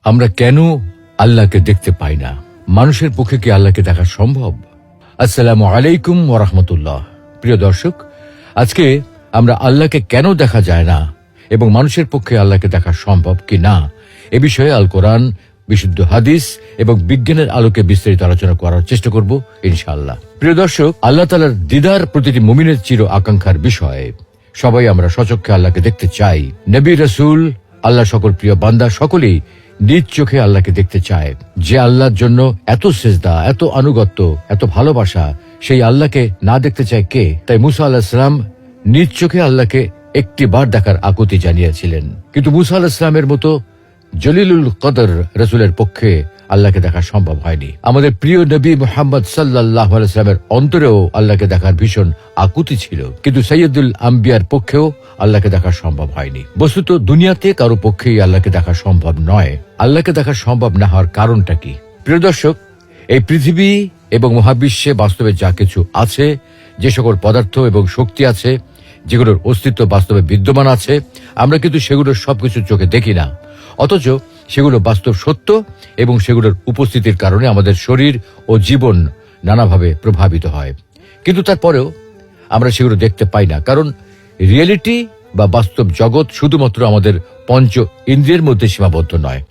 আমরা কেন আল্লাহকে দেখতে পাই না? মানুষের পক্ষে কি আল্লাহকে দেখা সম্ভব? আসসালামু আলাইকুম ওয়া রাহমাতুল্লাহ। প্রিয় দর্শক, আজকে আমরা আল্লাহকে কেন দেখা যায় না এবং মানুষের পক্ষে আল্লাহকে দেখা সম্ভব কি না এ বিষয়ে আল কোরআন, বিশুদ্ধ হাদিস এবং বিজ্ঞানের আলোকে বিস্তারিত আলোচনা করার চেষ্টা করব ইনশাআল্লাহ। প্রিয় দর্শক, আল্লাহ তাআলার দিদার প্রতিটি মুমিনের চির আকাঙ্ক্ষার বিষয়। সবাই আমরা সচক্ষে আল্লাহকে দেখতে চাই। নবী, রাসূল, আল্লাহ সকল প্রিয় বান্দা সকলেই নিজ চোখে আল্লাহকে দেখতে চায়। যে আল্লাহর জন্য এত সিজদা, এত আনুগত্য, এত ভালোবাসা, সেই আল্লাহকে না দেখতে চায় কে? তাই মুসা আলাইহিস সালাম নিজ চোখে আল্লাহকে একটি বার দেখার আকুতি জানিয়েছিলেন। কিন্তু মুসা আলাইহিস সালামের মতো জলিলুল কদর রাসূলের পক্ষে আল্লাহকে দেখা সম্ভব হয়নি। আমাদের প্রিয় নবী মুহাম্মদ সাল্লাল্লাহু আলাইহি ওয়াসাল্লামের অন্তরেও আল্লাহকে দেখার ভীষণ আকুতি ছিল, কিন্তু সাইয়্যিদুল আম্বিয়ার পক্ষেও আল্লাহকে দেখা সম্ভব হয়নি। বস্তুত দুনিয়াতে কারো পক্ষেই আল্লাহকে দেখা সম্ভব নয়। আল্লাহকে দেখা সম্ভব না হওয়ার কারণটা কি? প্রিয় দর্শক, এই পৃথিবী এবং মহাবিশ্বে বাস্তবে যা কিছু আছে, যে সকল পদার্থ এবং শক্তি আছে, যেগুলোর অস্তিত্ব বাস্তবে বিদ্যমান আছে, আমরা কিন্তু সেগুলোর সবকিছু চোখে দেখি না। অথচ সেগুলো বাস্তব সত্য এবং সেগুলোর উপস্থিতির কারণে আমাদের শরীর ও জীবন নানাভাবে প্রভাবিত হয়। কিন্তু তারপরেও আমরা সেগুলো দেখতে পাই না, কারণ রিয়েলিটি বা বাস্তব জগৎ শুধুমাত্র আমাদের পঞ্চ ইন্দ্রিয়ের মধ্যে সীমাবদ্ধ নয়।